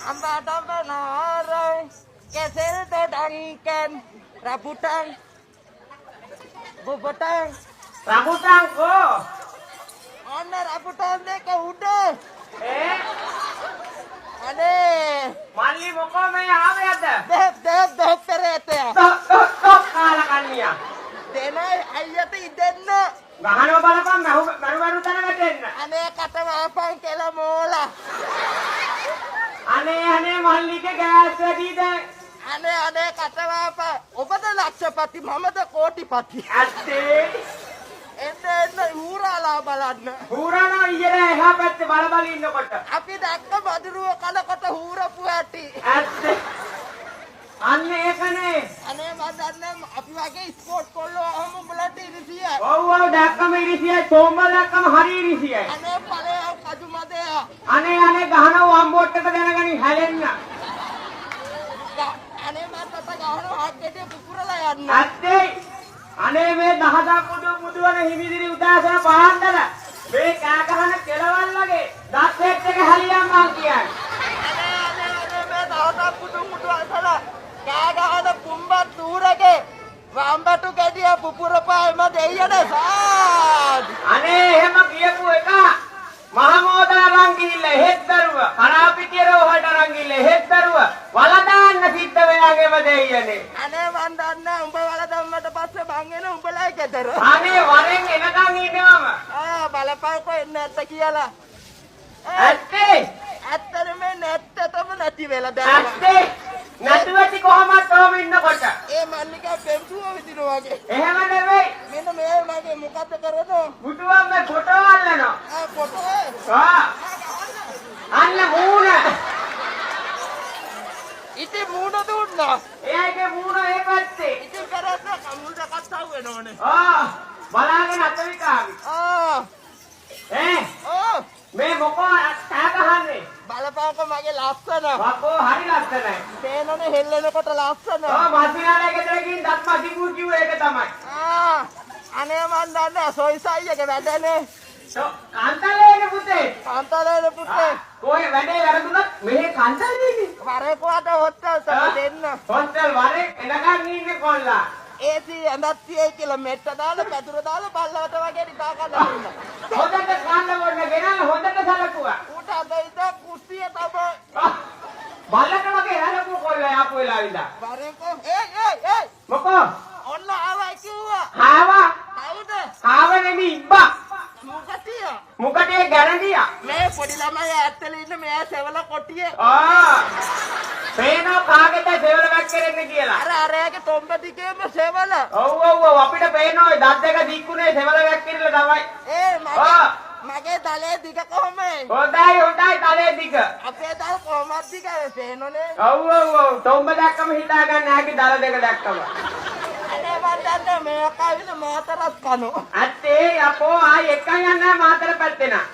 Ambadam benarai, kesel dodangken, rabutang, bubutang. Rambutan ko. Ana rabutang dek udah. Ane. මල්ලි මොකෝ මේ ආවේ අද? Deh perete. tok කාලා කන්නියා. Denai ayat idenna. ගහනවා බලපන් මරු තැනකට එන්න. Ane kata apa kela mola. අනේ මල්ලිගේ ගෑස් වැඩි දැන්. Ane kata apa? Obada lakshapati, mamada kotipati. ඇත්තේ එන්න හූරාලා බලන්න. හුරානා ඊයේ එහා පැත්තේ බල ඉන්නකොට. අපි දැක්ක මදුරුව කනකොට හූරපු ඇටි. ඇත්තේ අන්න ඒකනේ. අනේ මම දන්නේ අපි වගේ ස්පෝර්ට් කොල්ලෝ අහම උඹලට ඉරිසිය. ඔව් දැක්කම ඉරිසියයි තෝම්බ දැක්කම හරි ඉරිසියයි. අනේ ඵලයේ කජු මදේ. අනේ ගහනවා අම්බෝට් එක දැනගනි හැලෙන්න. අනේ මම තත ගහනවා හක්කේදී පුපුරලා යන්න. ඇත්තේ අනේ මේ දහදා මුදුවන හිමිදිරි උදාසන පහන්දර මේ කෑ ගහන කෙලවල් වගේ දත් එක්ක හැලියම් මං කියන්නේ. අනේ මේ දහදා පුදු අසලා කෑ ගහන පුම්බත් දූරගේ වම්බටු ගැඩිය පුපුරපායම දෙයියනේ සාද්. අනේ එහෙම කියපු එක මහමෝදා රං ගිහිල්ලා හෙත් දරුව කනාපිටිය රෝහලට රං ගිහිල්ලා හෙත් දරුව වලදාන්න සිද්ධ වෙනාගේම දෙයියනේ. අනේ මන් දන්නේ උඹ වල දැම්මට පස්සේ මං එන උඹලයි ගෙදර. අනේ වරෙන් එනකන් ඉන්නවම. බලපංකෝ එන්න ඇත්ත කියලා. ඇත්තේ ඇත්තටම නැත්තටම නැති වෙලා දැන්. ඇත්තේ නැතුවටි කොහමද තෝම ඉන්නකොට. ඒ මල්ලිකා පෙම්සුව විදිනවා වගේ. එහෙම නෙවෙයි. මෙන්න මේ මගේ මොකද කරන්නේ? මුටුවම් මේ ෆොටෝ අල්ලනවා. ෆොටෝ. අන්න මූණ. ඉතින් මූණ දුන්නා. එයාගේ මූණ ඒ පැත්තේ. ඉතින් කරන්නේ කමුල්ට කතාව වෙනවනේ. බලාගෙන අතවිකාවි. මේ මොකෝ තා ගහන්නේ? බලපංකෝ මගේ ලස්සන. වකෝ හරි ලස්සනයි. පේනනේ හෙල්ලෙනකොට ලස්සන. මස්සිනාලේ ගෙදර ගිහින් දත් මදිපු කිව්ව ඒක තමයි. අනේ මන් දන්නේ සොයිසයියගේ වැඩනේ. කාන්තාලේනේ පුතේ. කාන්තාලේනේ පුතේ. කොහේ වැඩේ වැරදුනත් මෙහෙ කාන්තාලේනේ. වරේ කොහට හොස්ටල් තම දෙන්න. හොස්ටල් වරේ එනකන් ඉන්නේ කොල්ලා. ඒසි ඇඳත් තියේ කියලා මෙට්ට දාලා පැදුර දාලා බල්ලවට වගේ නිකා ගන්න දුන්නා. හොඳට කාන්න ඕනේ ගෙනල්ලා හොඳට සලකුවා. උට අදින්ද කුස්සිය තමයි. බල්ලට වගේ හැලපු කොල්ලා ආපු වෙලාව ඉඳලා. වරේකෝ ඒ මොකෝ? ඔන්න ආවයි කිව්වා. ආවා. කවුද? ආවනේ ඉබ්බා. මොකටිය? මොකටේ ගැරන්ඩියා? මේ පොඩි ළමයි ඇත්තල ඉන්න මෙයා සෙවල කොටිය. පේනවා කාගෙද සෙවල වැක් කරන්නේ කියලා. අරයාගේ තොම්බ දිගේම සෙවල. ඔව් අපිට පේනවා ඔය දත් දෙක දික්ුනේ සෙවල වැක් කිරලා තමයි. මගේ තලේ දිග කොහමයි? හොඳයි තලේ දිග. අපේ දල් කොහමද දිග පේනෝනේ? ඔව් තොම්බ දැක්කම හිතා ගන්න හැකි දල දෙක දැක්කම. අනේ මන්දන්න මේ කවිද මාතරස් කනෝ. ඇත්තේ අපෝ ආයි එකන් යන්න මාතර පැත්තේ නා.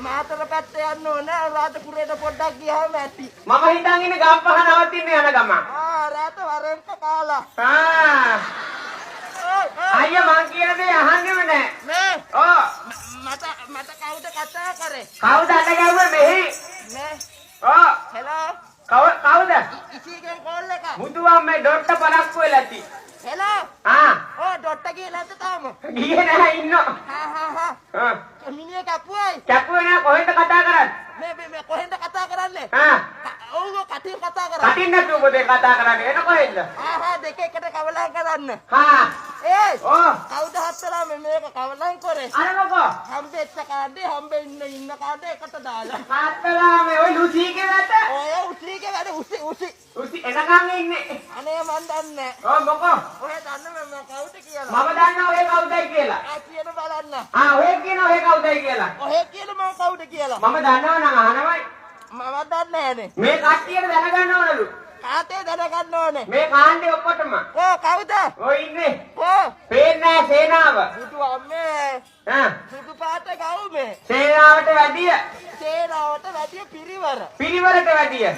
මාතර පැත්තේ යන්න ඕනේ රාතපුරේට පොඩ්ඩක් ගියාම ඇති. මම හිතන් ඉන්නේ ගම්පහ නවතින්නේ යන ගම. රාත වරෙන්ට කාලා. අයියා මං කියන දේ අහන්නෙම නෑ. මේ මට කවුද කතා කරේ? කවුද අත ගැව්වේ මෙහි? මේ හෙලෝ කවුද? ඉතිගෙන් කෝල් එක. මුදුවම් මේ ඩොට්ට පරක්කු වෙලා ඇති. හෙලෝ ඩොට්ට ගිහලා නැද්ද තාම? ගියේ නැහැ ඉන්නවා. මිනිහ කපුවයි. කපුවේ නෑ කොහෙන්ද කතා කරන්නේ? මේ කොහෙන්ද කතා කරන්නේ? ඔව් කටින් කතා කරන්නේ. කටින් නැතුව පොතේ කතා කරන්නේ එන කොහෙන්ද? දෙක එකට කවලම් කරන්න. කවුද හත්තලා මේක කවලම් කරේ? අර මොකෝ? හම්බෙච්ච කාඩේ ඉන්න කාඩේ එකට දාලා. හත්තලා මේ ඔය ලුසිගේ වැඩ? ඔය උසිගේ වැඩ උසි එනකන් ඉන්නේ. අනේ මන් දන්නේ. මොකෝ? ඔය දන්නේ මම කවුද කියලා? මම දන්නවා ඔය කවුදයි කියලා. කියන බලන්න. ඔය කියනවා ඔය කවුදයි කියලා. ඔය කියන මම කවුද කියලා. මම දන්නවා නම් අහනවයි. මම දන්නේ නැහනේ. මේ කට්ටියට දැනගන්න ඕනලු. කාටේ දැනගන්න ඕනේ. මේ කාණ්ඩේ ඔක්කොටම. කවුද? ඔය ඉන්නේ. පේන්නේ නැහැ සේනාව. බුදු අම්මේ. සුදු පාට ගවුමේ. සේනාවට වැඩිය පිරිවර. පිරිවරට වැඩිය.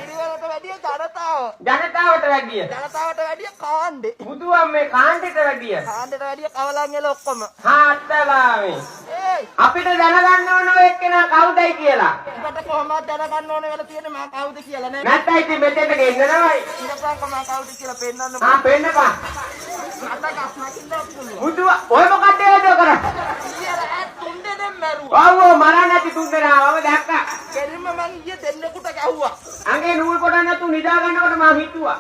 ජනතාවට වැඩිය. කාණ්ඩේ. බුදුන් මේ කාණ්ඩේට වැඩිය. කවලන් එල ඔක්කොම. අත්තලාවේ. අපිට දැනගන්න ඕන ඔය එක්කෙනා කවුදයි කියලා. ඔබට කොහොමද දැනගන්න ඕනේ වෙලා තියෙන්නේ මම කවුද කියලා නේ. නැත්නම් ඉතින් මෙතෙන්ට ගෙන්න තමයි. ඉරපංක මම කවුද කියලා පෙන්නන්න. ආ පෙන්නපන්. අතක අස්මකින්ද පුළුවන්. මුදුව ඔය මොකක්ද ඒක කරන්නේ? ඊයර තුන් දෙනෙක් මැරුවා. ඔව් මරන්න නැති තුන් දෙනා මම දැක්කා. කෙලින්ම මං ඊයේ දෙන්නෙකුට ගැහුවා. අඟේ නූල් පොඩක් නැතු නිදා ගන්නකොට මම හිතුවා.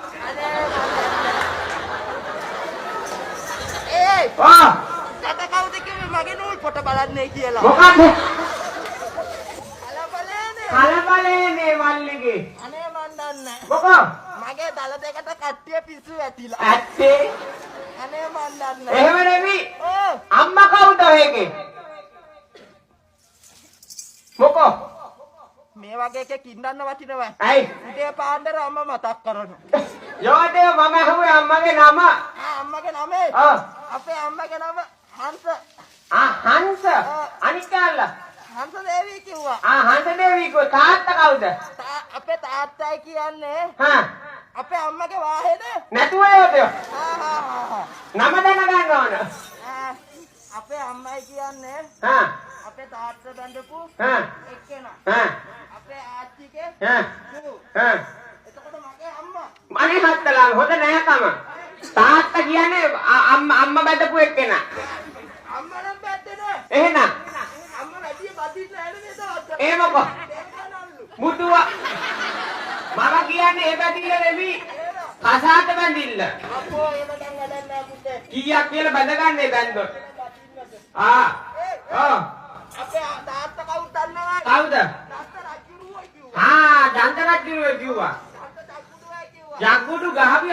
ඒ ආ අත කවුද කිව්වේ මගේ නූල් පොට බලන්නේ කියලා. මොකක්ද? කලබලනේ. කලබලනේ මල්ලිගේ. අනේ මන් දන්නේ. මොකෝ? මගේ දල දෙකට කට්ටිය පිස්සු වැටිලා. ඇත්තේ? අනේ මන් දන්නේ. එහෙම නෙමෙයි. ඕ අම්මා කවුද ඒකේ? මොකෝ? මේ වගේ එකක් ඉන්නන්න වටිනවා. ඇයි? උදේ පාන්දර අම්මා මතක් කරනවා. යෝදේ මම අහුවේ අම්මගේ නම. අම්මගේ නමේ ආ අපේ අම්මගේ නම හංස. හංස. අනිත් කාලා. හංස දේවී කිව්වා. හංස දේවී කෝ තාත්තා කවුද? අපේ තාත්තයි කියන්නේ හා අපේ අම්මගේ වාහනේ. නැතුව යෝදේ. ආ නම දැනගන්න ඕන. අපේ අම්මයි කියන්නේ හා අපේ තාත්තා බඳපු හා එක්කෙනා. හා අපේ ආච්චිගේ හා දූ. හා එතකොට මගේ අම්මා. අනේ හත්තලා හොඳ නෑකම. තාත්තා කියන්නේ අම්මා බඳපු එක්කෙනා. අම්මා නම් බැද්දේ නෑ. එහෙනම් අම්මා වැඩි බදින්න නෑ නේද තාත්තා. ඒ මොකෝ? දෙන්නනල්ලු. මුතුව මම කියන්නේ ඒ බැඳිල්ල නෙමෙයි. කසාට බැඳිල්ල. අපෝ එහෙම දැන් වැඩක් නෑ පුතේ. කීයක් කියලා බැඳගන්නේ බැන්දොත්. අපේ තාත්තා කවුද දන්නවද? කවුද? තාත්තා රජුරුවෝ කිව්වා. දන්ත රජුගේ කිව්වා. තාත්තා චක්කුදුවයි කිව්වා. ජග්ගුඩු ගහපු